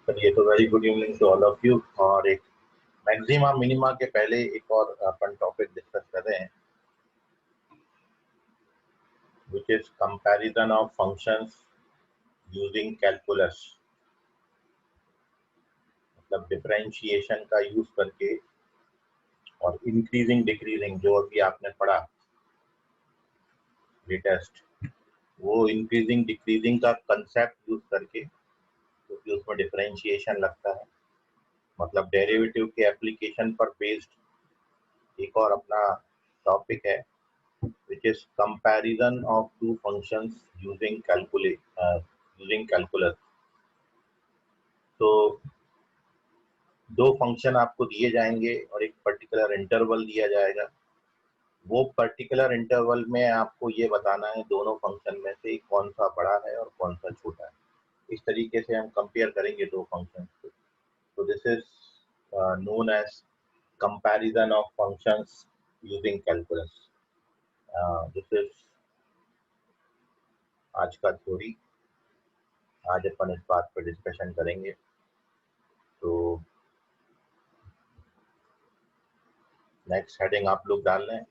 चलिए, तो very good evening to all of you. और एक मैक्सिमा मिनिमा के पहले एक और अपन टॉपिक डिस्कस कर रहे हैं, which is comparison of functions using calculus। मतलब डिफरेंशिएशन का यूज करके और इंक्रीजिंग डिक्रीजिंग जो अभी आपने पढ़ा लेटेस्ट, वो इंक्रीजिंग डिक्रीजिंग का कंसेप्ट यूज करके, क्योंकि तो उसमें डिफरेंशिएशन लगता है, मतलब डेरिवेटिव के एप्लीकेशन पर बेस्ड एक और अपना टॉपिक है, which is comparison of two functions using calculus। तो दो फंक्शन आपको दिए जाएंगे और एक पर्टिकुलर इंटरवल दिया जाएगा। वो पर्टिकुलर इंटरवल में आपको ये बताना है दोनों फंक्शन में से कौन सा बड़ा है और कौन सा छोटा है। इस तरीके से हम कंपेयर करेंगे दो फंक्शन को। तो this is known as comparison of functions using calculus. This is आज का थ्योरी। आज अपन इस बात पर डिस्कशन करेंगे। तो नेक्स्ट हेडिंग आप लोग डाल लें,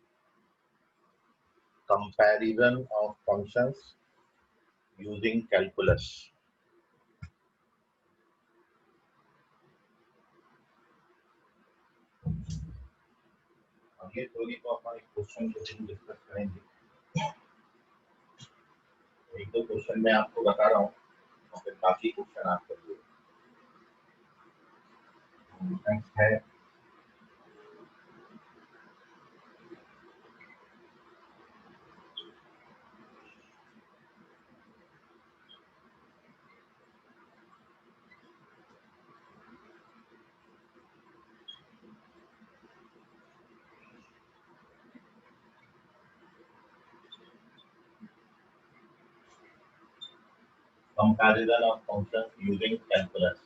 comparison of functions using calculus. ये थ्योरी को अपन एक क्वेश्चन के थ्रू डिस्कस करेंगे। एक दो क्वेश्चन मैं आपको बता रहा हूँ और फिर काफी क्वेश्चन आपको नेक्स्ट है comparison of functions using calculus।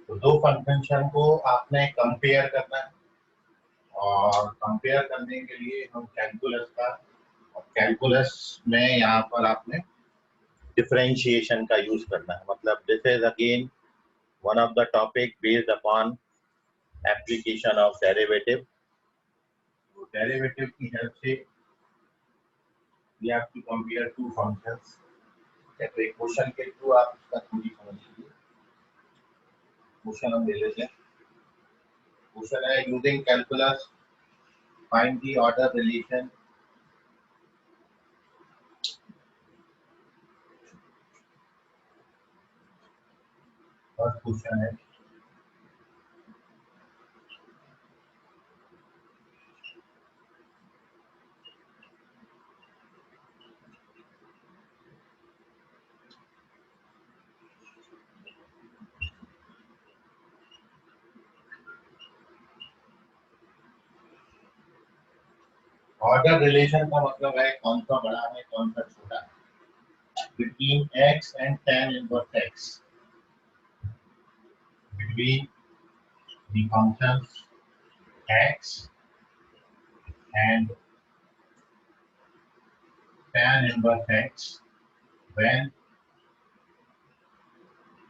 तो दो फंक्शन को आपने कंपेयर करना है और कंपेयर करने के लिए हम कैलकुलस का, और कैलकुलस में यहाँ पर आपने डिफरेंशिएशन का यूज करना है। मतलब this is again one of the topic based upon application of derivative. Derivative की हेल्प से we have to compare two functions। तो एक क्वेश्चन के थ्रू आप इसका थोड़ी समझ लीजिए। क्वेश्चन हम ले लेते हैं। क्वेश्चन है using calculus find the order relation first question है ऑर्डर रिलेशन का मतलब है कौन सा बड़ा है कौन सा छोटा है between x and tan inverse x, between the functions x and tan inverse x when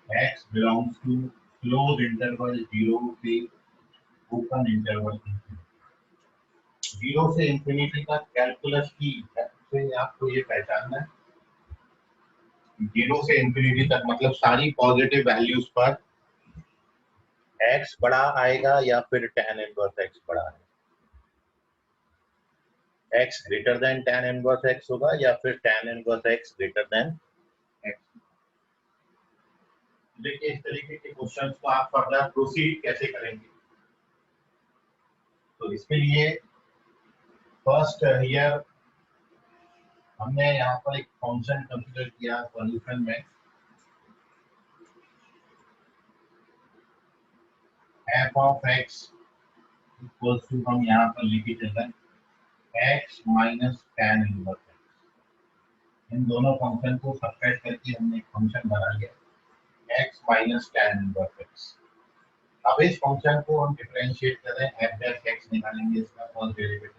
x belongs to closed interval 0 से open interval 0 से इंफिनिटी तक। कैलकुलस की से आपको ये पहचानना है 0 से इंफिनिटी तक मतलब सारी पॉजिटिव वैल्यूज पर x बड़ा आएगा या फिर tan इनवर्स x बड़ा है। x greater than tan inverse x होगा या फिर tan inverse x greater than x। देखिए इस तरीके के क्वेश्चंस को आप फर्दर प्रोसीड कैसे करेंगे। तो इसके लिए फर्स्ट हियर हमने यहाँ पर एक फंक्शन कंसीडर किया सॉल्यूशन में f of x equals to, हम यहाँ पर लिखे चलते हैं x minus tan inverse x। इन दोनों फंक्शन को सब्ट्रैक्ट करके हमने एक फंक्शन बना लिया x minus tan inverse x। अब इस फंक्शन को हम डिफरेंशिएट कर रहे हैं f डैश x निकालेंगे, इसका फर्स्ट डेरिवेटिव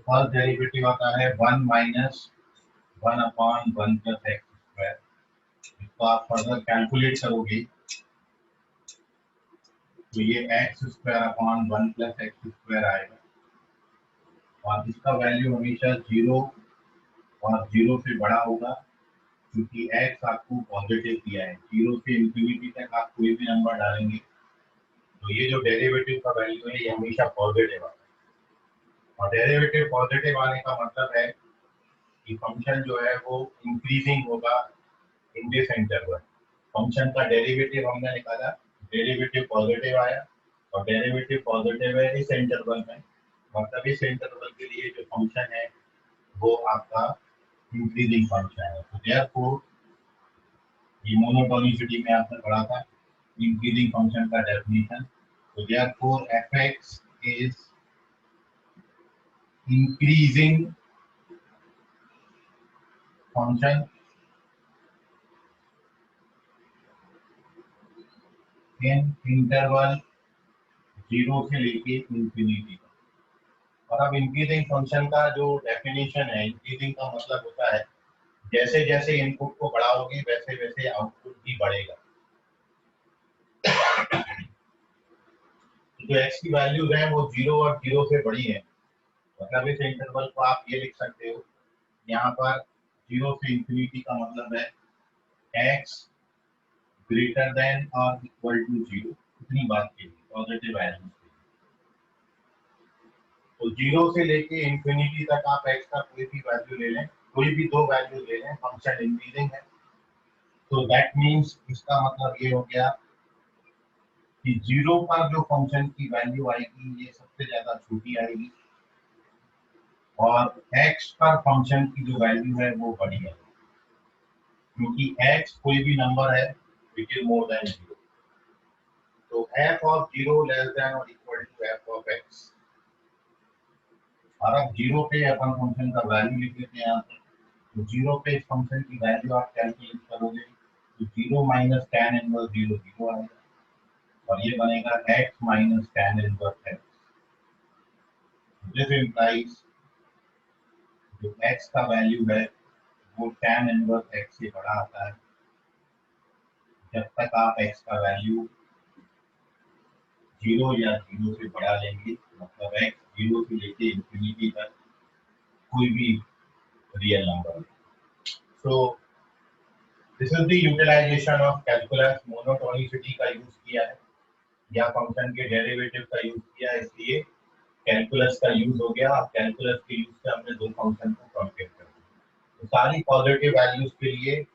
फर्स्ट डेरिवेटिव आता है 1 माइनस 1/1 प्लस एक्स स्क्वायर। इसको आप फर्दर कैलकुलेट करोगे तो ये x square upon 1 plus x square आएगा, और इसका वैल्यू हमेशा 0 और 0 से बड़ा होगा, क्योंकि एक्स आपको पॉजिटिव दिया है। 0 से इंफिनिटी तक आप कोई भी नंबर डालेंगे तो ये जो डेरिवेटिव का वैल्यू है ये हमेशा पॉजिटिव आता है, और डेरिवेटिव पॉजिटिव आने का मतलब है कि फंक्शन जो है वो इंक्रीजिंग होगा इन दिस इंटरवल। फंक्शन का डेरिवेटिव हमने निकाला, डेरिवेटिव पॉजिटिव आया, और डेरिवेटिव पॉजिटिव है इस इंटरवल में, मतलब इस इंटरवल के लिए जो फंक्शन है वो आपका इंक्रीजिंग फंक्शन है। तो देयरफॉर ये मोनोटोनिसिटी में आपने पढ़ा था इंक्रीजिंग फंक्शन का डेफिनेशन। तो therefore fx is increasing function in interval 0 से लेके इंफिनिटी तक। और अब इंक्रीजिंग फंक्शन का जो डेफिनेशन है, इंक्रीजिंग का मतलब होता है जैसे जैसे इनपुट को बढ़ाओगे वैसे वैसे आउटपुट भी बढ़ेगा। जो एक्स की वैल्यूज है वो 0 और 0 से बड़ी है, मतलब इस इंटरवल को आप ये लिख सकते हो, यहाँ पर 0 से इंफिनिटी का मतलब है एक्स ग्रेटर देन और इक्वल टू 0, इतनी बात के लिए पॉजिटिव वैल्यूज। तो 0 से लेके इंफिनिटी तक आप एक्स का कोई भी वैल्यू ले लें, कोई भी दो वैल्यू ले लें, फंक्शन इंक्रीजिंग है। तो दैट मीन्स इसका मतलब ये हो गया कि 0 पर जो फंक्शन की वैल्यू आएगी ये सबसे ज्यादा छोटी आएगी, और x पर फंक्शन की जो वैल्यू है वो बड़ी है, क्योंकि x कोई भी नंबर है विच इज मोर देन 0। तो f ऑफ 0 लेस देन और equal to f of x। और अब 0 पे अपन फंक्शन का वैल्यू लिख लेते हैं यहाँ पे। तो 0 पे इस फंक्शन की वैल्यू आप कैलकुलेट करोगे तो 0 माइनस tan इनवर्स 0 0 आएगा, और ये बनेगा x minus tan inverse x। This implies जो x का वैल्यू है वो tan इनवर्स x से बड़ा आता है। जब तक आप x का वैल्यू 0 या 0 से बड़ा लेंगे, मतलब x 0 से लेके इंफिनिटी तक कोई भी real number. So this is the utilization of calculus. Monotonicity का यूज किया है या फंक्शन के डेरिवेटिव का यूज किया है, इसलिए कैलकुलस का यूज हो गया। अब कैलकुलस के यूज से हमने दो फंक्शन को कंपेयर कर दिया। तो सारी पॉजिटिव वैल्यूज के लिए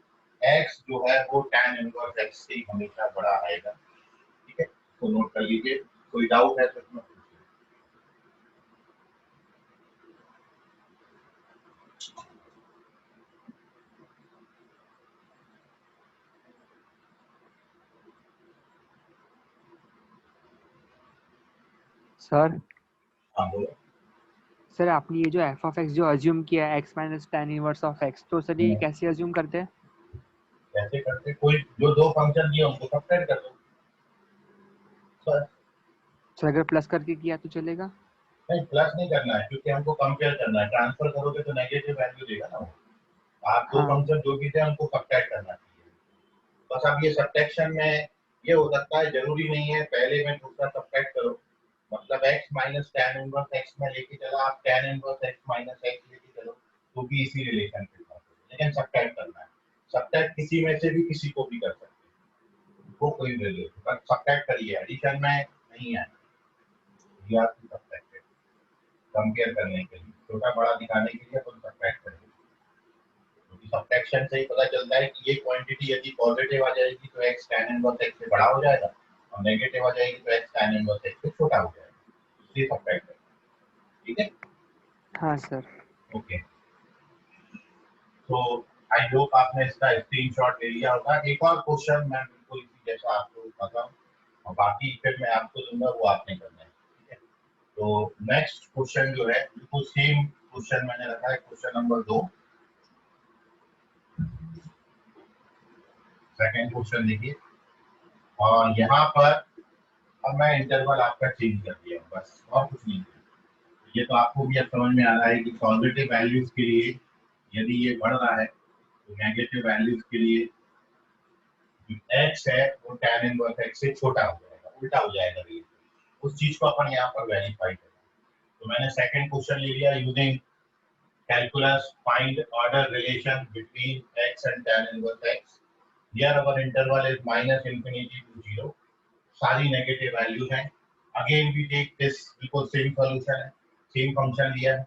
x जो है वो tan इनवर्स x से हमेशा बड़ा आएगा। ठीक है, तो नोट कर लीजिए। कोई डाउट है तो इसमें पूछिए। सर हाँ बोलो। सर आपने ये जो एफ ऑफ एक्स जो अज्यूम किया है x minus tan inverse of x, तो सर ये कैसे अज्यूम करते हैं? कैसे करते, कोई जो दो फंक्शन दिए उनको सब्ट्रैक्ट कर दो बस। सर अगर प्लस करके किया तो चलेगा? नहीं, प्लस नहीं करना है क्योंकि हमको कंपेयर करना है। ट्रांसफर करोगे तो नेगेटिव वैल्यू देगा ना वो। आप दो हाँ फंक्शन जो भी थे हमको सब्ट्रैक्ट करना चाहिए। बस अब ये सब्ट्रैक्शन में ये हो सकता है, जरूरी नहीं है पहले में दूसरा सब्ट्रैक्ट करो। मतलब x minus tan inverse x में लेके चला, आप tan inverse x minus x लेके चलो तो भी इसी रिलेशन के साथ, लेकिन सब्ट्रैक्ट करना है। सब्ट्रैक्ट किसी में से भी किसी को भी कर सकते हैं, वो कोई वैल्यू, बट सब्ट्रैक्ट करिए, एडिशन में नहीं है। ये आपकी सब्ट्रैक्ट कंपेयर करने के लिए, छोटा बड़ा दिखाने के लिए अपन सब्ट्रैक्ट करेंगे। क्योंकि सब्ट्रैक्शन से ही पता चलता है कि ये क्वांटिटी यदि पॉजिटिव आ जाएगी तो x tan इनवर्स x से बड़ा हो जाएगा, और नेगेटिव आ जाएगी तो x tan इनवर्स x से छोटा हो जाएगा। इसलिए सब्ट्रैक्ट करेंगे। ठीक है, हाँ सर। ओके। तो आई होप आपने इसका स्क्रीनशॉट ले लिया होगा। एक और क्वेश्चन मैं बिल्कुल इसी जैसा आपको बताऊं, और बाकी फिर मैं आपको दूंगा वो आपने करना है। ठीक है, तो नेक्स्ट क्वेश्चन जो है बिल्कुल सेम क्वेश्चन मैंने रखा है, क्वेश्चन नंबर 2। सेकेंड क्वेश्चन देखिए, और यहाँ पर अब मैं इंटरवल आपका चेंज कर दिया हूँ, बस और कुछ नहीं किया। ये तो आपको भी अब समझ में आ रहा है कि पॉजिटिव वैल्यूज के लिए यदि ये बढ़ रहा है तो नेगेटिव वैल्यूज के लिए एक्स है वो tan इनवर्स एक्स से छोटा हो जाएगा, उल्टा हो जाएगा ये। उस चीज को अपन यहाँ पर वेरीफाई करें। तो मैंने सेकंड क्वेश्चन ले लिया, using calculus find order relation between x and tan inverse x। Here our interval is minus infinity to zero, सारी नेगेटिव वैल्यूज हैं। अगेन वी टेक दिस, बिल्कुल सेम सॉल्यूशन है, सेम फंक्शन लिया है,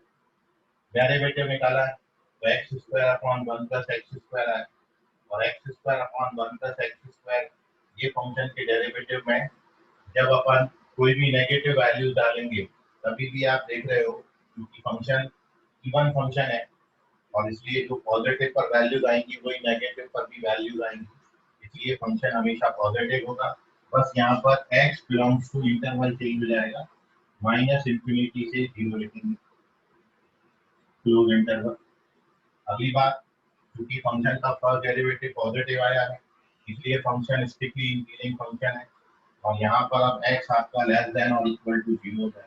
derivative निकाला है, तो x square upon one plus x square है और x square upon one plus x square, ये फंक्शन के डेरिवेटिव में जब अपन कोई भी नेगेटिव वैल्यू डालेंगे तभी भी आप देख रहे हो क्योंकि फंक्शन इवन फंक्शन है और इसलिए जो पॉजिटिव पर वैल्यूज आएंगी वही नेगेटिव पर भी वैल्यूज आएंगी, इसलिए फंक्शन हमेशा पॉजिटिव होगा। बस यहाँ पर x belongs to interval change हो जाएगा, माइनस इंफिनिटी से जीरो लिखेंगे क्लोज इंटरवल। अगली बात, क्योंकि फंक्शन का फर्स्ट डेरिवेटिव पॉजिटिव आया है इसलिए फंक्शन स्ट्रिक्टली इंक्रीजिंग फंक्शन है और यहाँ पर अब x आपका लेस देन और इक्वल टू जीरो है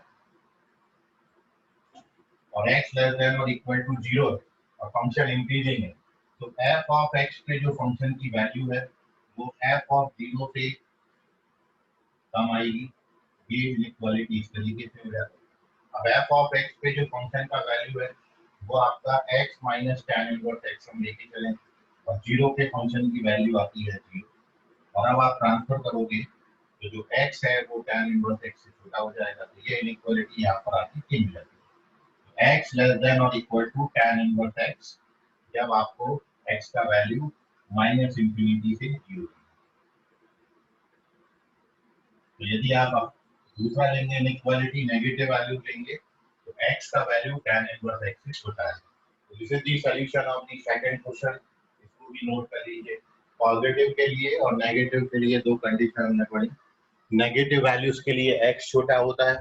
और x लेस देन और इक्वल टू जीरो और फंक्शन इंक्रीजिंग है, तो f ऑफ x पे जो फंक्शन की वैल्यू है वो f ऑफ जीरो से कम आएगी। ये इनइक्वालिटी इस तरीके से हो जाती है। अब f ऑफ x पे जो फंक्शन का वैल्यू है वो आपका x minus tan inverse x हम लेके चलें और जीरो पे फंक्शन की वैल्यू आती है जीरो और अब आप ट्रांसफर करोगे तो जो x है वो tan इनवर्स x से छोटा हो जाएगा, तो ये इनइक्वालिटी यहाँ पर आती चेंज हो जाती है। x लेस देन और equal to tan inverse x जब आपको x का वैल्यू माइनस इंफिनिटी से जीरो, तो यदि आप दूसरा लेंगे इनइक्वालिटी नेगेटिव वैल्यू लेंगे तो x का वैल्यू tan इनवर्स x से छोटा है। तो this is the solution of the second question, इसको भी नोट कर लीजिए। पॉजिटिव के लिए और नेगेटिव के लिए दो कंडीशन हमने पढ़ी, नेगेटिव वैल्यूज के लिए x छोटा होता है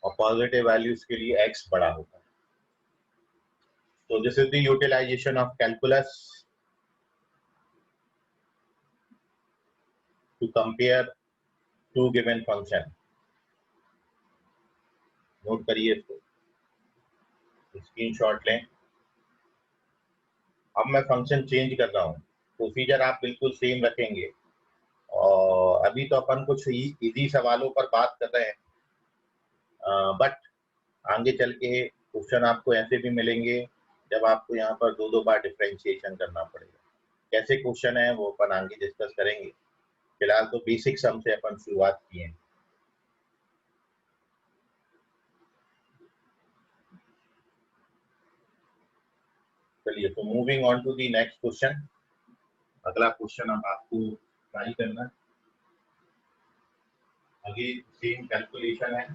और पॉजिटिव वैल्यूज के लिए x बड़ा होता है। तो this is the utilization of calculus to compare to given function. Note करिए इसको, स्क्रीनशॉट लें। अब मैं फंक्शन चेंज कर रहा हूँ, प्रोसीजर आप बिल्कुल सेम रखेंगे और अभी तो अपन कुछ इजी सवालों पर बात कर रहे हैं, बट आगे चल के क्वेश्चन आपको ऐसे भी मिलेंगे जब आपको यहाँ पर दो दो बार डिफरेंशिएशन करना पड़ेगा। कैसे क्वेश्चन है वो अपन आगे डिस्कस करेंगे, फिलहाल तो बेसिक सम से अपन शुरुआत किए। चलिए, तो moving on to the next question. अगला क्वेश्चन अब आपको ट्राई करना, आगे सेम कैलकुलेशन है।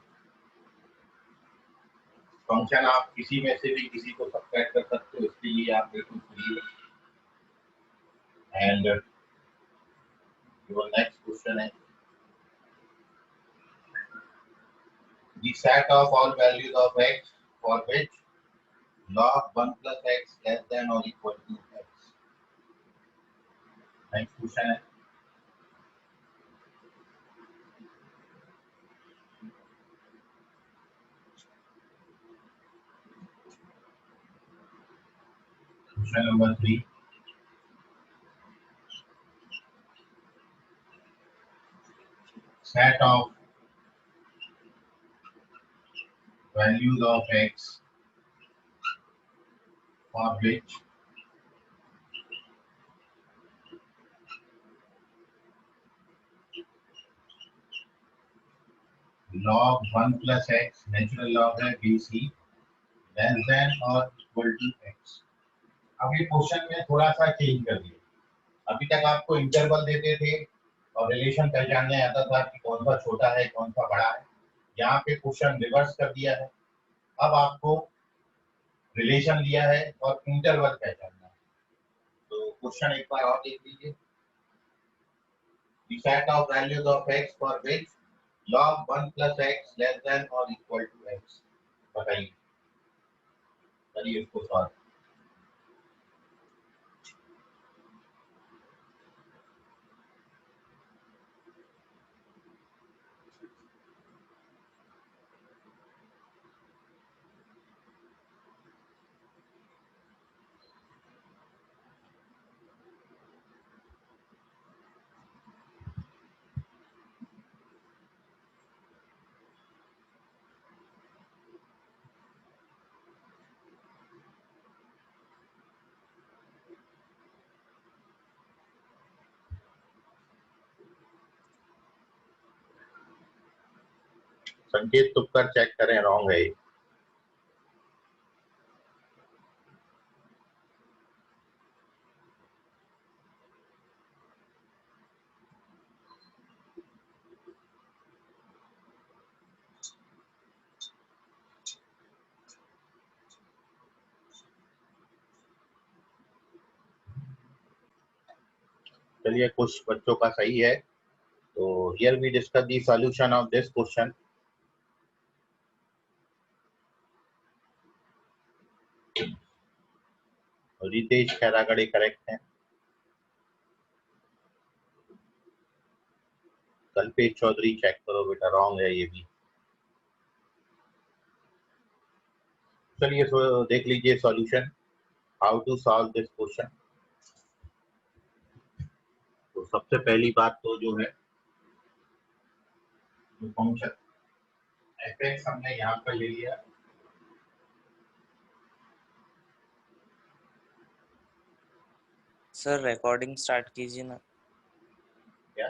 फंक्शन आप किसी में से भी किसी को सब्ट्रैक्ट कर सकते हो, इसके लिए आप बिल्कुल फ्री हो। एंड योर नेक्स्ट क्वेश्चन है the set of all values of x for which log 1 plus x less than or equal to x। Next question है question number 3, set of values of x for which log 1 plus x natural log है bc less than और equal to x। अब ये question में थोड़ा सा change कर दिया। अभी तक आपको इंटरवल देते थे और रिलेशन पहचानने आता था कि कौन सा छोटा है कौन सा बड़ा है, यहाँ पे क्वेश्चन रिवर्स कर दिया है। अब आपको रिलेशन दिया है और इंटरवल पहचानना है। तो क्वेश्चन एक बार और देख लीजिए, the set of values of x for which log 1 plus x less than or equal to x। बताइए, चलिए इसको सॉल्व। संकेत तुक कर चेक करें, रॉन्ग है ये। चलिए कुछ बच्चों का सही है। तो here we discuss the solution of this question. Ritesh Khairagade correct है। कल्पेश चौधरी चेक करो बेटा, रॉन्ग है ये भी। चलिए देख लीजिए solution, how to solve this question. तो सबसे पहली बात तो जो है, जो फंक्शन एफ हमने यहाँ पर ले लिया, सर रिकॉर्डिंग स्टार्ट कीजिए ना। क्या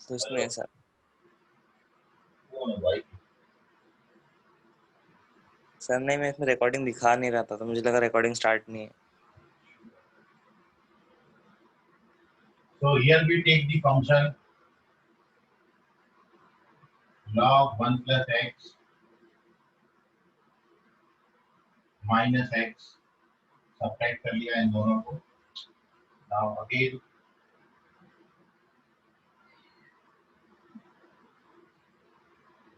कुछ नहीं सर। वो ना भाई, सर नहीं, मैं इसमें रिकॉर्डिंग दिखा नहीं रहा था तो मुझे लगा रिकॉर्डिंग स्टार्ट नहीं है। so here we take the function log 1 plus x minus x, subtract कर लिया इन दोनों को। now again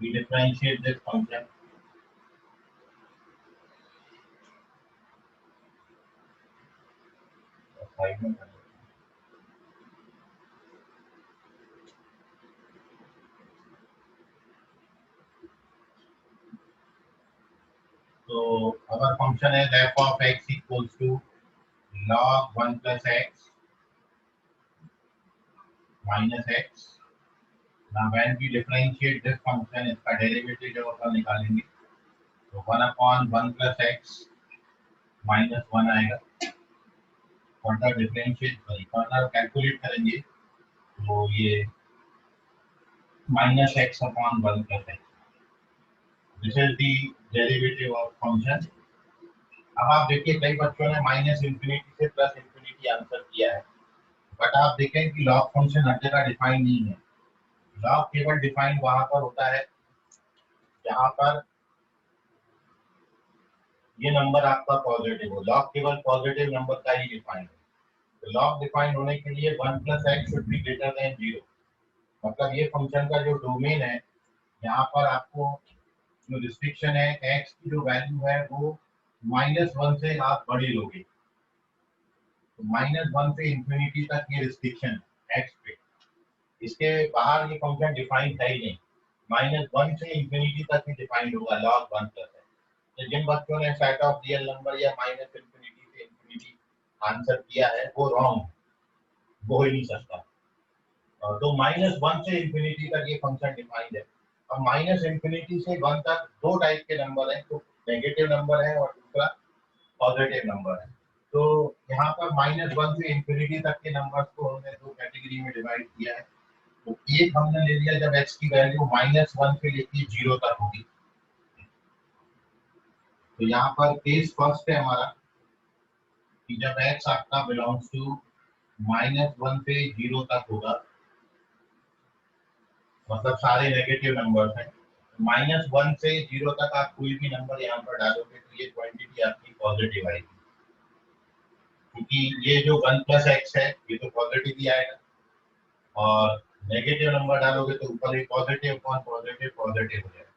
we differentiate this function so our function is f of x equals to log 1 plus x minus x. now when we differentiate this function, इसका derivative जो होगा निकालेंगे, तो 1 upon 1 plus x minus 1 आएगा। Further differentiate further calculate करेंगे तो ये minus x upon 1 plus x, this is the derivative of function. अब आप देखिए कई बच्चों ने माइनस इंफिनिटी से प्लस इंफिनिटी आंसर किया है, बट आप देखें कि लॉग फंक्शन हर जगह डिफाइन नहीं है। लॉग केवल डिफाइन वहां पर होता है जहां पर ये नंबर आपका पॉजिटिव हो। लॉग केवल पॉजिटिव नंबर का ही डिफाइन है। तो लॉग डिफाइन होने के लिए 1 plus x should be greater than 0, मतलब ये फंक्शन का जो डोमेन है, यहाँ पर आपको जो रिस्ट्रिक्शन है, एक्स की जो वैल्यू है वो -1 से आप बड़ी लोगे, तो -1 से इंफिनिटी तक ये रिस्ट्रिक्शन एक्स पे, इसके बाहर ये फंक्शन डिफाइन है ही नहीं। -1 से इंफिनिटी तक ही डिफाइंड होगा log 1 प्लस है। तो जिन बच्चों ने सेट ऑफ रियल नंबर या माइनस इंफिनिटी से इंफिनिटी आंसर किया है वो रॉन्ग, वो हो ही नहीं सकता। तो -1 से इंफिनिटी तक ये फंक्शन डिफाइंड है। अब माइनस इंफिनिटी से 1 तक दो टाइप के नंबर हैं, तो नेगेटिव नंबर है और दूसरा पॉजिटिव नंबर है। तो यहाँ पर -1 से इंफिनिटी तक के नंबर्स को हमने दो कैटेगरी में डिवाइड किया है। तो एक हमने ले लिया जब x की वैल्यू -1 से लेके 0 तक होगी, तो यहाँ पर केस फर्स्ट है हमारा कि जब x आपका बिलोंग्स टू -1 से 0 तक होगा, मतलब सारे नेगेटिव नंबर्स हैं। -1 से 0 तक आप कोई भी नंबर यहाँ पर डालोगे तो ये क्वांटिटी आपकी पॉजिटिव आएगी, क्योंकि ये जो 1 प्लस एक्स है ये तो पॉजिटिव ही आएगा, और नेगेटिव नंबर डालोगे तो ऊपर एक पॉजिटिव पॉजिटिव पॉजिटिव हो जाएगा।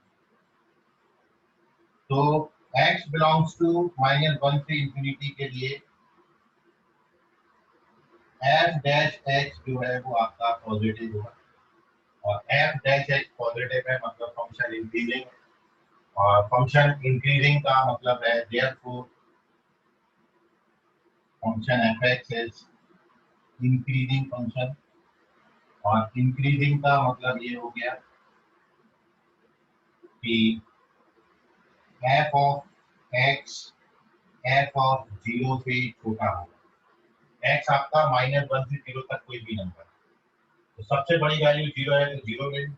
तो x बिलोंग्स टू -1 से इंफिनिटी के लिए f डैश h जो है वो आपका पॉजिटिव होगा, और f डैश h पॉजिटिव है मतलब फंक्शन इंक्रीजिंग, और फंक्शन इंक्रीजिंग का मतलब है therefore function fx is increasing function, और इंक्रीजिंग का मतलब ये हो गया कि f of x f of 0 से छोटा होगा। x आपका -1 से 0 तक कोई भी नंबर, तो सबसे बड़ी वैल्यू 0 है तो 0 ले लो,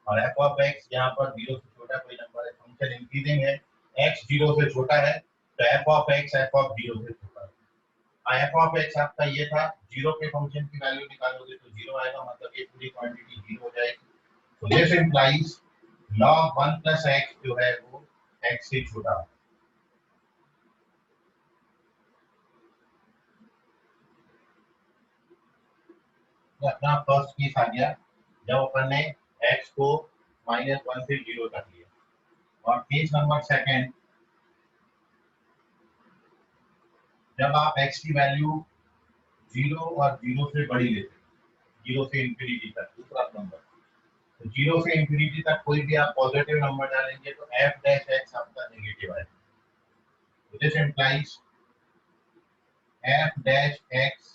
और एफ ऑफ एक्स यहाँ पर 0 से छोटा कोई नंबर है, फंक्शन इंक्रीजिंग है, एक्स 0 से छोटा है, तो F of x F of 0 से छोटा है। एफ ऑफ एक्स आपका ये था, 0 पे फंक्शन की वैल्यू निकालोगे तो 0 आएगा, मतलब ये पूरी क्वांटिटी 0 हो जाएगी। तो this implies log 1 plus x जो है वो एक्स से छोटा है। अपना फर्स्ट केस आ गया जब अपन ने x को -1 से 0 तक लिया, और केस नंबर सेकंड जब आप x की वैल्यू 0 और 0 से बड़ी लेते हैं, 0 से इंफिनिटी तक, दूसरा नंबर, तो 0 से इंफिनिटी तक कोई भी आप पॉजिटिव नंबर डालेंगे तो f डैश x आपका नेगेटिव आएगा। This implies f dash x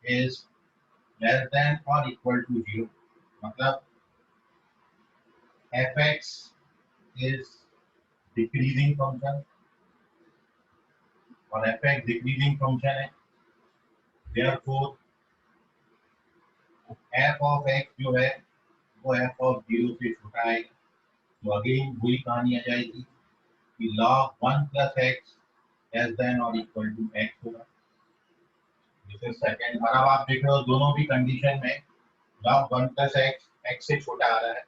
is less than और इक्वल टू 0, मतलब fx is decreasing function और fx decreasing function है, therefore f of x जो है वो f of 0 से छोटा है। तो अगेन वही कहानी आ जाएगी कि log 1 plus x less than or equal to x होगा। This is second. और अब आप देख रहे हो दोनों भी कंडीशन में log 1 plus x x से छोटा आ रहा है,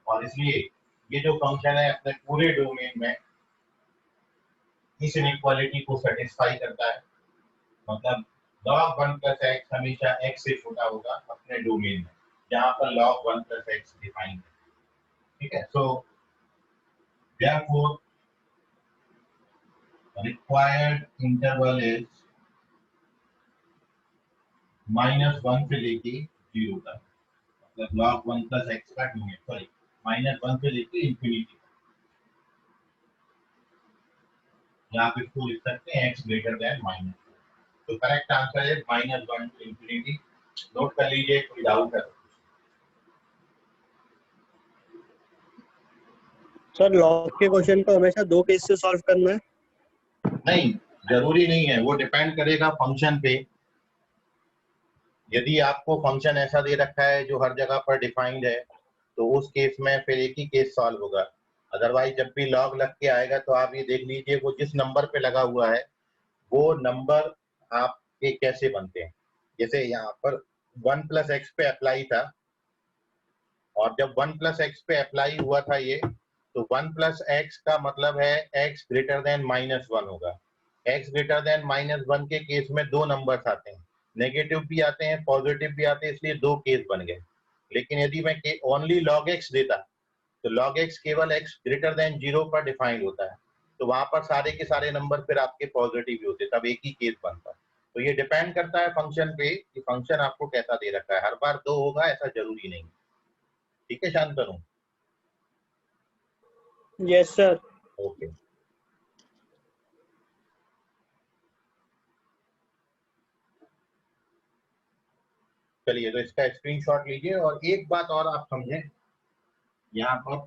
और इसलिए ये जो फंक्शन है अपने पूरे डोमेन में इस इनइक्वालिटी को सेटिस्फाई करता है, मतलब log 1 plus x हमेशा x से छोटा होगा अपने डोमेन में जहां पर log 1 plus x डिफाइंड है। ठीक है, सो therefore required interval is -1 से लेके 0 तक, मतलब log 1 plus x का डोमेन, सॉरी -1 से लेके इंफिनिटी, या आप इसको लिख सकते हैं x ग्रेटर देन -1। तो करेक्ट आंसर है -1 टू इंफिनिटी। नोट कर लीजिए, कोई डाउट है? सर लॉग के क्वेश्चन को हमेशा 2 केस से सॉल्व करना है? नहीं, जरूरी नहीं है, वो डिपेंड करेगा फंक्शन पे। यदि आपको फंक्शन ऐसा दे रखा है जो हर जगह पर डिफाइंड है तो उस केस में फिर एक ही केस सॉल्व होगा। अदरवाइज जब भी लॉग लग के आएगा तो आप ये देख लीजिए वो जिस नंबर पे लगा हुआ है वो नंबर आपके कैसे बनते हैं। जैसे यहाँ पर 1 प्लस एक्स पे अप्लाई था, और जब 1 प्लस एक्स पे अप्लाई हुआ था ये, तो 1 प्लस एक्स का मतलब है x ग्रेटर देन -1 होगा। x ग्रेटर देन -1 के केस में दो नंबर्स आते हैं, नेगेटिव भी आते हैं पॉजिटिव भी आते हैं, इसलिए दो केस बन गए। लेकिन यदि मैं ओनली log x देता तो log x केवल x ग्रेटर देन 0 पर डिफाइंड होता है, तो वहां पर सारे के सारे नंबर फिर आपके पॉजिटिव ही होते, तब एक ही केस बनता। तो ये डिपेंड करता है फंक्शन पे कि फंक्शन आपको कैसा दे रखा है, हर बार दो होगा ऐसा जरूरी नहीं। ठीक है शांतनु? Yes sir. ओके, चलिए तो इसका स्क्रीनशॉट लीजिए। और एक बात और आप समझें यहाँ पर,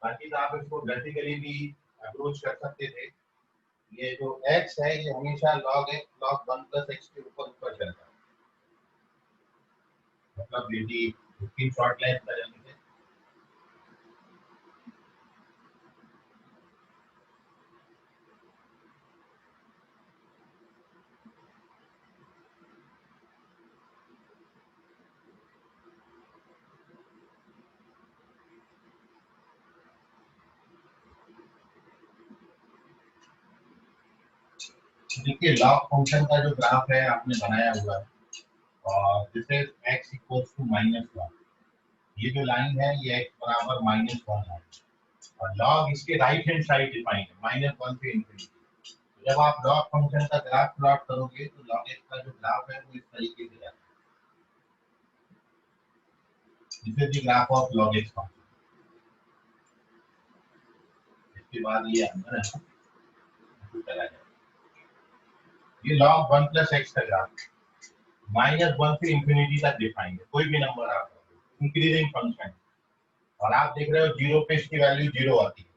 बाकी तो आप इसको ग्राफिकली भी अप्रोच कर सकते थे। ये जो x है ये हमेशा log 1 प्लस x के ऊपर ऊपर चलता है, मतलब यदि स्क्रीनशॉट लें इस तरह से, देखिए लॉग फंक्शन का जो ग्राफ है आपने बनाया हुआ है, और this is x equals to -1। ये जो लाइन है ये x बराबर -1 है, और लॉग इसके राइट हैंड साइड डिफाइंड है -1 से इंफिनिटी। तो जब आप लॉग फंक्शन का ग्राफ प्लॉट करोगे तो लॉग x का जो ग्राफ है वो इस तरीके से जाता है। This is the graph of log x function. इसके बाद ये अंदर है चला जाए, ये log 1 प्लस x का ग्राफ -1 से इंफिनिटी तक डिफाइंड है, कोई भी नंबर आप इंक्रीजिंग फंक्शन, और आप देख रहे हो 0 पे इसकी वैल्यू 0 आती है,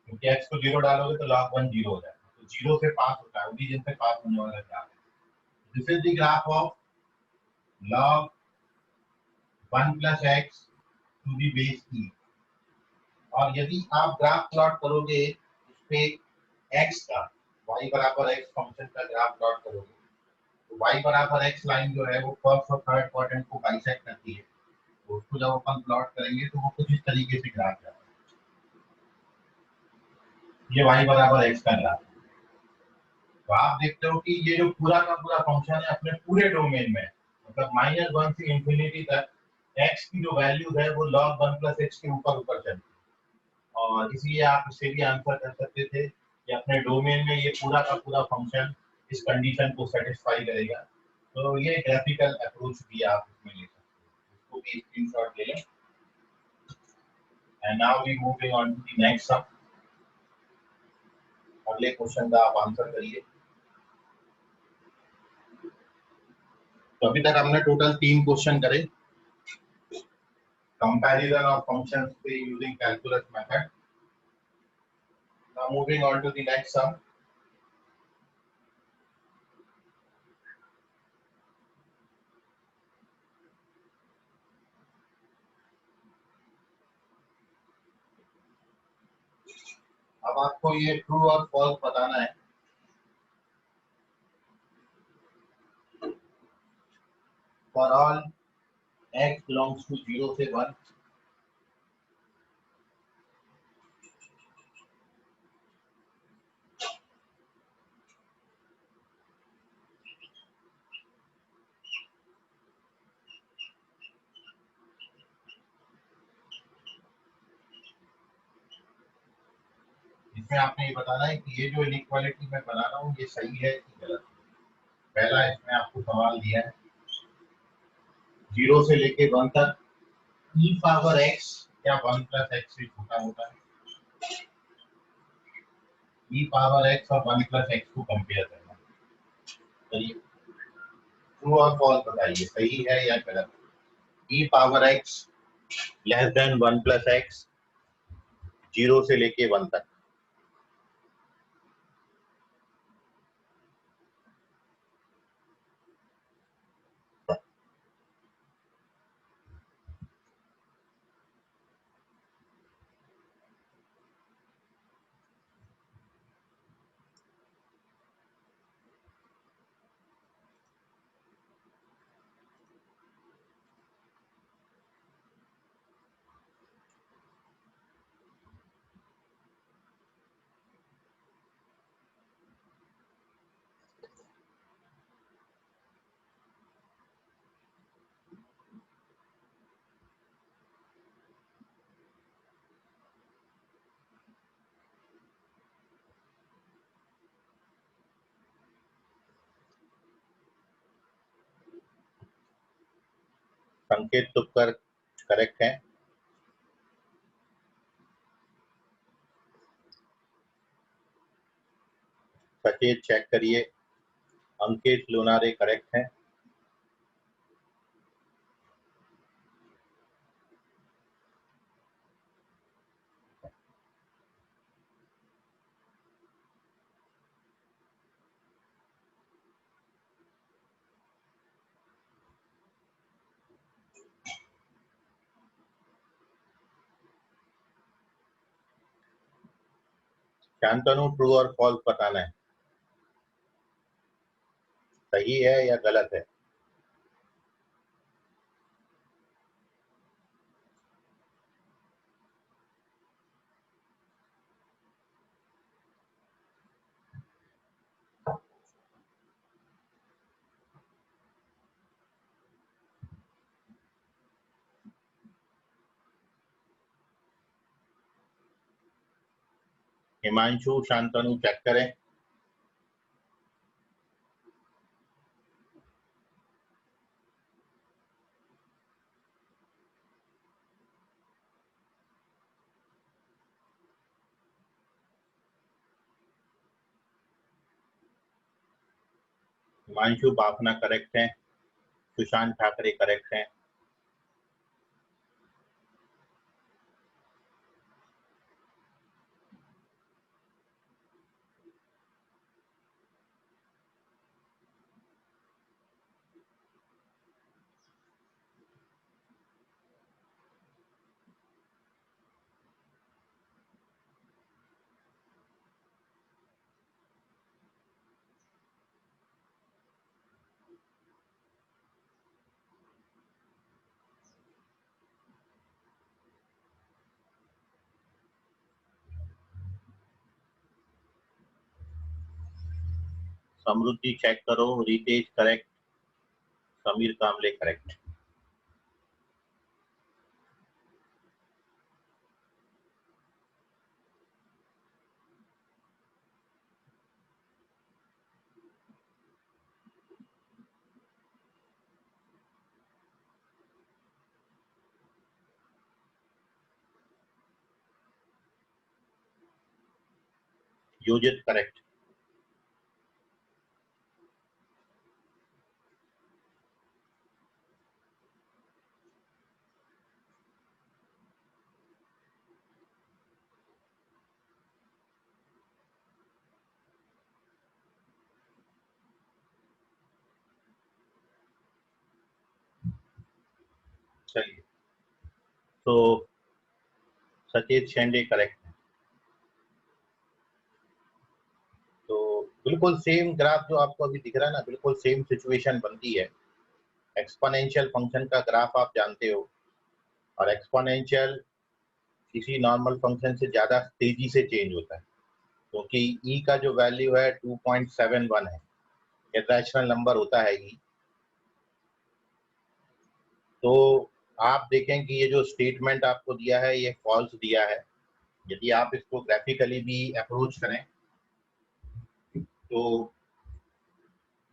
क्योंकि x को 0 डालोगे तो log 1 0 हो जाएगा, तो 0 से पास होता है, ओरिजिन से पास होने वाला ग्राफ है। This is the graph of log 1 plus x to the base e. और यदि आप ग्राफ प्लॉट करोगे इस पे एक्स का, y बराबर एक्स फंक्शन का ग्राफ प्लॉट करोगे, तो y बराबर एक्स लाइन जो है वो फर्स्ट और थर्ड क्वाड्रेंट को बाइसेक्ट करती है। तो उसको जब अपन प्लॉट करेंगे तो वो कुछ इस तरीके से ग्राफ जाता है। ये y बराबर एक्स का ग्राफ। तो आप देखते हो कि ये जो पूरा का पूरा फंक्शन है अपने पूरे डोमेन में, मतलब -1 से इंफिनिटी तक x की जो वैल्यू है वो log 1 प्लस एक्स के ऊपर ऊपर चलती है। और इसलिए आप इससे भी आंसर कर सकते थे कि अपने डोमेन में ये पूरा का पूरा फंक्शन इस कंडीशन को सेटिस्फाई करेगा। तो ये ग्राफिकल अप्रोच भी आप इसमें ले सकते हो, इसको भी स्क्रीनशॉट ले लें। And now we moving on to the next sum. अगले क्वेश्चन का आप आंसर करिए। तो अभी तक हमने टोटल 3 क्वेश्चन करे, कंपैरिजन ऑफ फंक्शंस पे using calculus method. Now moving on to the next sum. अब आपको ये ट्रू और फॉल्स बताना है। For all x belongs to 0 से 1, इसमें आपने ये बताना है कि ये जो इनइक्वालिटी मैं बना रहा हूँ ये सही है कि गलत। पहला इसमें आपको सवाल दिया है 0 से लेके 1 तक e पावर x या 1 प्लस एक्स से छोटा होता है। e पावर x और 1 प्लस एक्स को कंपेयर करना। चलिए ट्रू और फॉल्स बताइए, सही है या गलत। e power x less then 1 plus x 0 से लेके 1 तक। संकेत तुपकर करेक्ट है। सचेत चेक करिए। अंकित लोनारे करेक्ट है। शांतनु ट्रू और फॉल्स बताना है, सही है या गलत है। हिमांशु शांतनु चेक करें। हिमांशु बाफना करेक्ट है। सुशांत ठाकरे करेक्ट है। समृद्धि चेक करो, रितेश करेक्ट, समीर कामले करेक्ट। योजित करेक्ट। चलिए, तो सचेत शेंडे करेक्ट है। तो बिल्कुल सेम ग्राफ जो आपको अभी दिख रहा है ना, बिल्कुल सेम सिचुएशन बनती है। एक्सपोनेंशियल फंक्शन का ग्राफ आप जानते हो, और एक्सपोनेंशियल किसी नॉर्मल फंक्शन से ज्यादा तेजी से चेंज होता है, क्योंकि ई का जो वैल्यू है 2.71 है, इरेशनल नंबर होता है ई। तो आप देखें कि ये जो स्टेटमेंट आपको दिया है ये फॉल्स दिया है। यदि आप इसको ग्राफिकली भी अप्रोच करें तो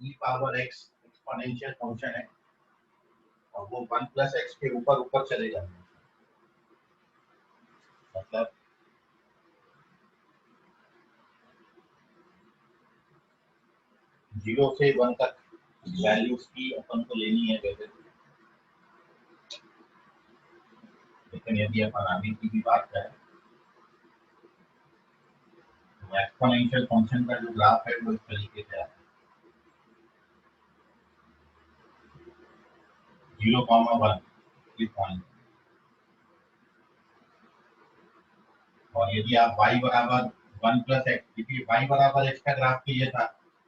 ई पावर एक्स एक्सपोनेंशियल फंक्शन है और वो 1 प्लस एक्स के ऊपर ऊपर चले जाते हैं। मतलब जीरो से 1 तक वैल्यूज की अपन को लेनी है वैसे, लेकिन यदि अपन आगे की भी बात करें तो एक्सपोनेंशियल फंक्शन का जो ग्राफ है वो इस तरीके से आता है 0,1 ये पॉइंट। और यदि आप y बराबर 1 प्लस एक्स, क्योंकि y बराबर एक्स का ग्राफ तो ये था,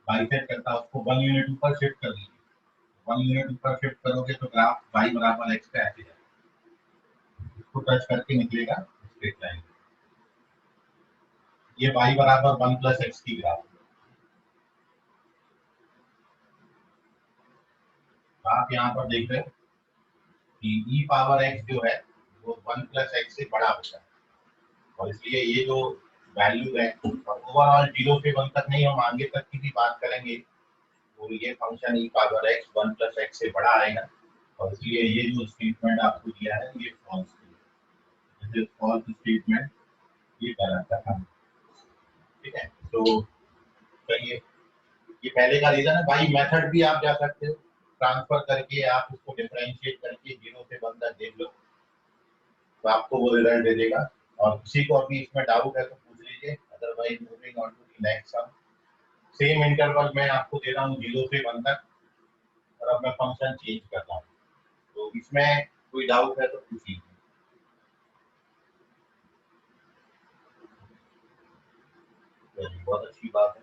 बाइसेक्ट करता उसको 1 यूनिट ऊपर शिफ्ट कर दीजिए। 1 यूनिट ऊपर शिफ्ट करोगे तो ग्राफ y बराबर एक्स का ऐसे जाएगा, इसको टच करके निकलेगा स्ट्रेट लाइन। ये y बराबर 1 प्लस एक्स की ग्राफ। आप यहाँ पर देख रहे हो कि e पावर x जो है वो 1 प्लस एक्स से बड़ा होता है, और इसलिए ये जो वैल्यू है ओवरऑल 0 से 1 तक नहीं, हम आगे तक की भी बात करेंगे तो ये function e power x 1 plus x से बड़ा आएगा, और इसलिए ये जो स्टेटमेंट आपको दिया है ये फॉल्स है। दिस फॉल्स स्टेटमेंट ये गलत है। ठीक है, तो चलिए, ये पहले का रीजन है। बाई मेथड भी आप जा सकते हो, ट्रांसफर करके आप उसको डिफरेंशिएट करके 0 से 1 तक देख लो तो आपको वो रिजल्ट दे देगा। और किसी को अभी इसमें डाउट है तो पूछ लीजिए, otherwise moving on to the next sum. Same interval में आपको दे रहा हूँ 0 से 1 तक, और अब मैं फंक्शन चेंज कर रहा हूँ, तो इसमें कोई डाउट है तो पूछ लीजिए। बहुत अच्छी बात है।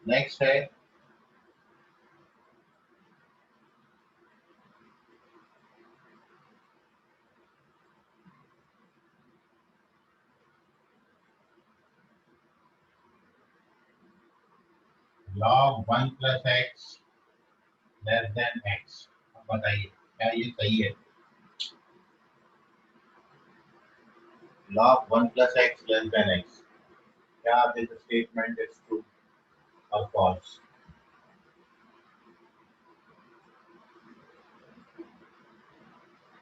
नेक्स्ट है log 1 plus x less than x. बताइए क्या ये सही है? log 1 plus x less than x, क्या this statement is true or false?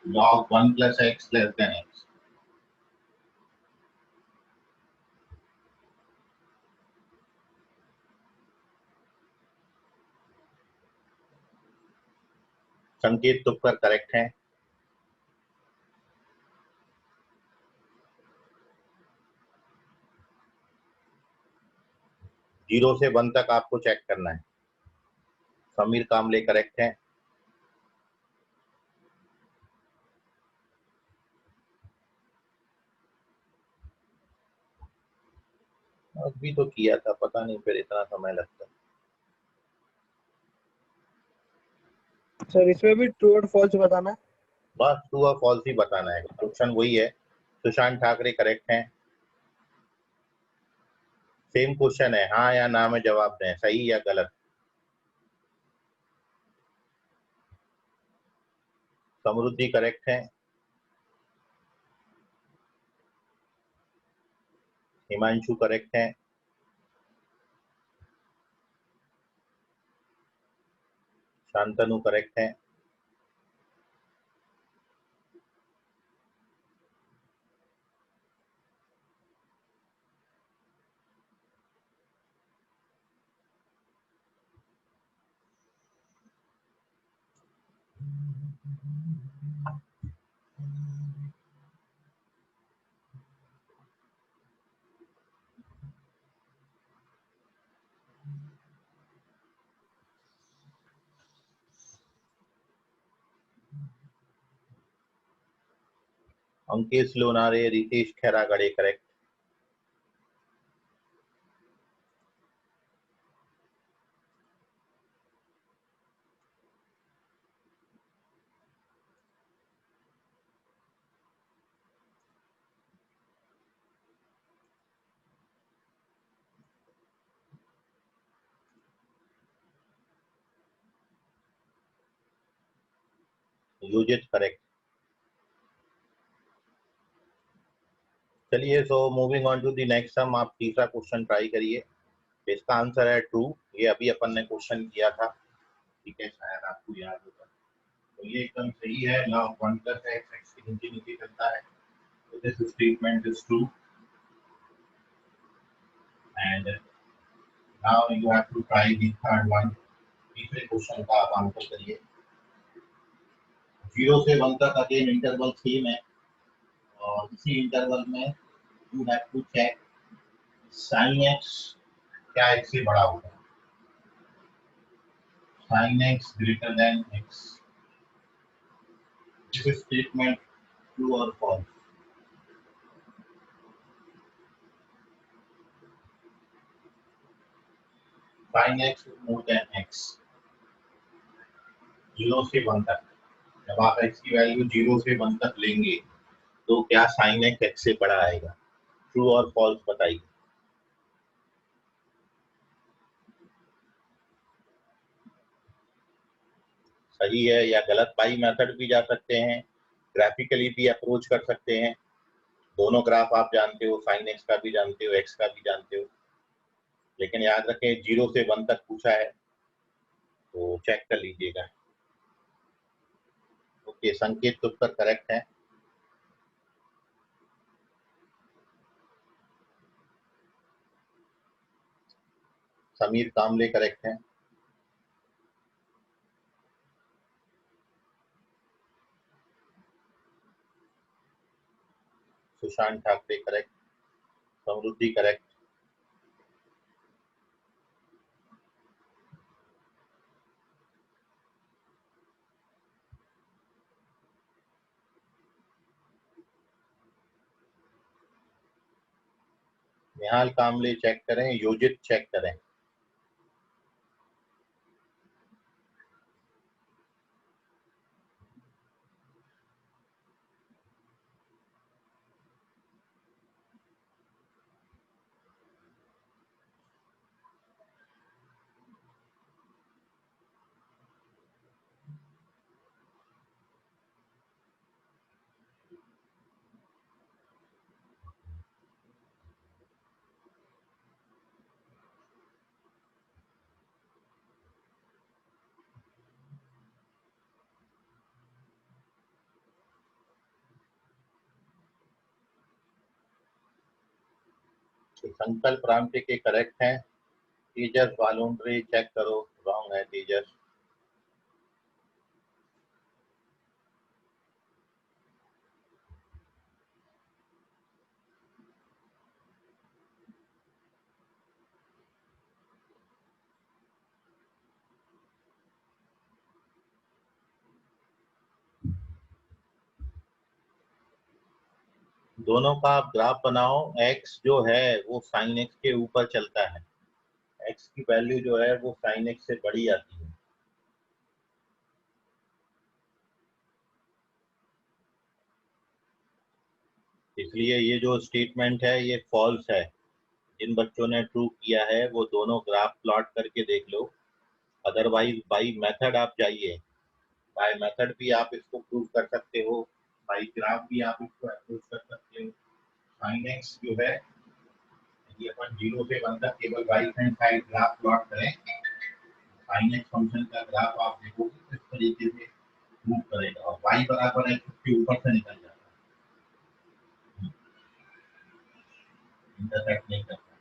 log 1 plus x less than x, संकेत तुक्कर करेक्ट है। जीरो से 1 तक आपको चेक करना है। समीर कामले करेक्ट है। अभी तो किया था, पता नहीं फिर इतना समय लगता। सर इसमें भी ट्रू और फॉल्स बताना है। बस ट्रू और फॉल्स ही बताना है, क्वेश्चन वही है। सुशांत ठाकरे करेक्ट हैं। सेम क्वेश्चन है, हाँ या ना में जवाब दें, सही या गलत। समृद्धि करेक्ट है, हिमांशु करेक्ट है, शांतनु करेक्ट है, अंकेश लोनारे, रितेश खैरागड़े करेक्ट, युजित करेक्ट। चलिए, so moving on to the next sum, आप तीसरा क्वेश्चन ट्राई करिए। इसका आंसर है ट्रू, ये अभी अपन ने क्वेश्चन किया था, ठीक है, शायद आपको याद होगा। तो ये एकदम सही है, लॉ ऑफ 1 + x x की नीचे चलता है, तो this statement is true and now you have to try the third one. तीसरे क्वेश्चन का आप आंसर करिए। 0 से 1 तक अगेन इंटरवल सेम है, और इसी इंटरवल में you have to check sin x क्या x से बड़ा होगा, sin x greater than x, this statement true or false। sin x is more than x 0 से 1 तक, जब आप x की वैल्यू 0 से 1 तक लेंगे तो क्या sin x x से बड़ा आएगा, ट्रू और फॉल्स बताइए। सही है या गलत, बाई मेथड भी जा सकते हैं, ग्राफिकली भी अप्रोच कर सकते हैं, दोनों ग्राफ आप जानते हो, sin x का भी जानते हो, x का भी जानते हो, लेकिन याद रखें 0 से 1 तक पूछा है तो चेक कर लीजिएगा। ओके, संकेत तो उत्तर करेक्ट है। समीर कामले करेक्ट है, सुशांत ठाकरे करेक्ट, समृद्धि करेक्ट, निहाल कामले चेक करें, योजित चेक करें। संकल्प रामटे के करेक्ट हैं, तेजस वालुंड्री चेक करो, रॉन्ग है तेजस। दोनों का आप ग्राफ बनाओ, x जो है वो sin x के ऊपर चलता है, x की वैल्यू जो है वो sin x से बड़ी आती है, इसलिए ये जो स्टेटमेंट है ये फॉल्स है, जिन बच्चों ने ट्रू किया है वो दोनों ग्राफ प्लॉट करके देख लो, अदरवाइज बाई मेथड आप जाइए, बाय मेथड भी आप इसको प्रूव कर सकते हो, बाई ग्राफ भी आप इसको अप्रोच कर सकते हो। sin x जो है ये अपन 0 से 1 तक केवल right hand side graph plot करें, sin x फंक्शन का ग्राफ आप देखोगे तो इस तरीके से मूव करेगा और y बराबर x के ऊपर से निकल जाता है, इंटरसेक्ट नहीं करता,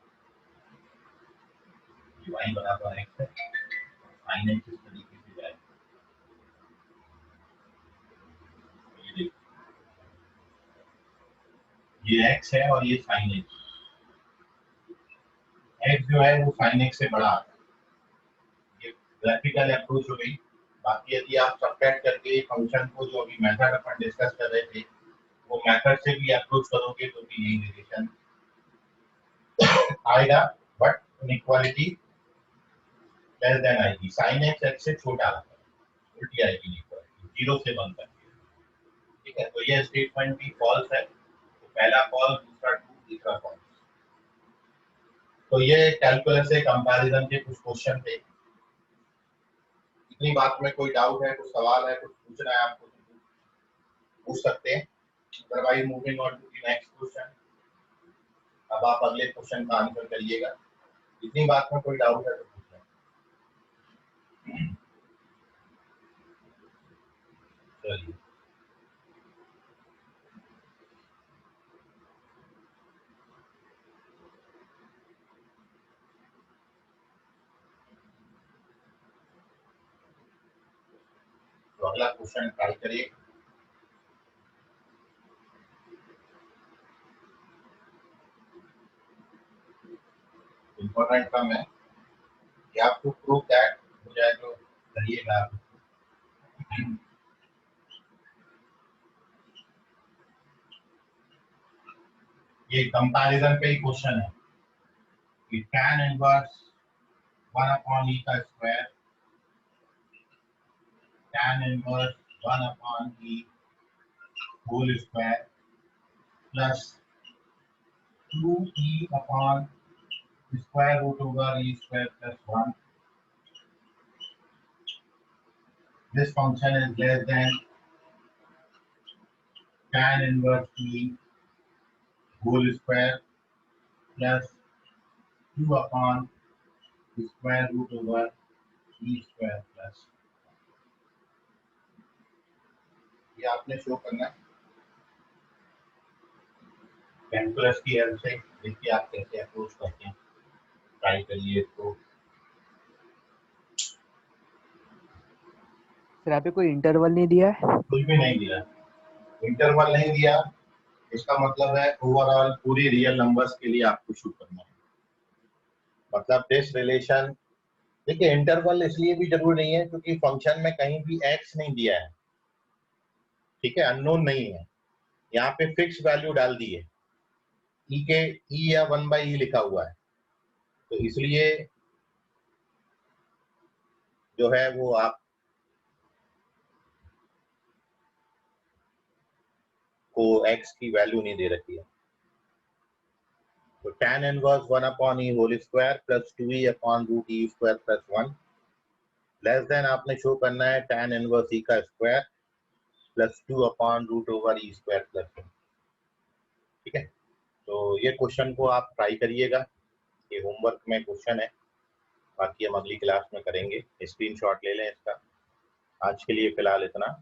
y बराबर x है, sin x इस तरीके से जाएगा। ये देखो, ये x है और ये sin x, x जो है वो sin x से बड़ा आता है। ये ग्राफिकल अप्रोच हो गई। बाकी यदि आप सबट्रैक्ट करके फंक्शन को जो अभी मेथड अपन डिस्कस कर रहे थे वो मेथड से भी अप्रोच करोगे तो भी यही रिलेशन आएगा, बट इनइक्वालिटी लेस देन आएगी, sin x x से छोटा आता है, उल्टी आएगी इनइक्वालिटी 0 से 1 तक। ठीक है, तो ये स्टेटमेंट भी फॉल्स है, तो पहला फॉल्स, दूसरा ट्रू, तीसरा फॉल्स। तो ये कैलकुलस से कंपैरिजन के कुछ क्वेश्चन थे। इतनी बात में कोई डाउट है, कुछ सवाल है, कुछ पूछना है आपको तो पूछ सकते हैं, otherwise moving on to the next question. अब आप अगले क्वेश्चन का आंसर करिएगा, इतनी बात में कोई डाउट है तो पूछना। चलिए, तो अगला क्वेश्चन ट्राई करिए। इंपॉर्टेंट काम है कि आपको प्रूव दैट हो जाए तो करिएगा। ये कंपैरिजन पे ही क्वेश्चन है कि tan इनवर्स 1 अपॉन e का square, tan inverse 1 upon e whole square plus 2e upon square root over e square plus 1, this function is less than tan inverse e whole square plus 2 upon square root over e square plus, ये आपने show करना है calculus की help से। देखिए आप कैसे approach करते हैं, ट्राई करिए इसको। सर यहाँ पे कोई इंटरवल नहीं दिया है? कुछ भी नहीं दिया, इंटरवल नहीं दिया, इसका मतलब है ओवरऑल पूरी रियल नंबर्स के लिए आपको शो करना है। मतलब दिस रिलेशन, देखिए इंटरवल इसलिए भी जरूरी नहीं है क्योंकि फंक्शन में कहीं भी x नहीं दिया है, ठीक है, अननोन नहीं है, यहाँ पे फिक्स वैल्यू डाल दी है, e के e या 1/e लिखा हुआ है, तो इसलिए जो है वो आप को x की वैल्यू नहीं दे रखी है। तो tan inverse 1 upon e whole square plus 2e upon root e square plus 1 less than आपने शो करना है tan इनवर्स e का square plus 2 upon root over e square plus 1। ठीक है, तो ये क्वेश्चन को आप ट्राई करिएगा, ये होमवर्क में क्वेश्चन है, बाकी हम अगली क्लास में करेंगे। स्क्रीनशॉट ले लें इसका। आज के लिए फिलहाल इतना।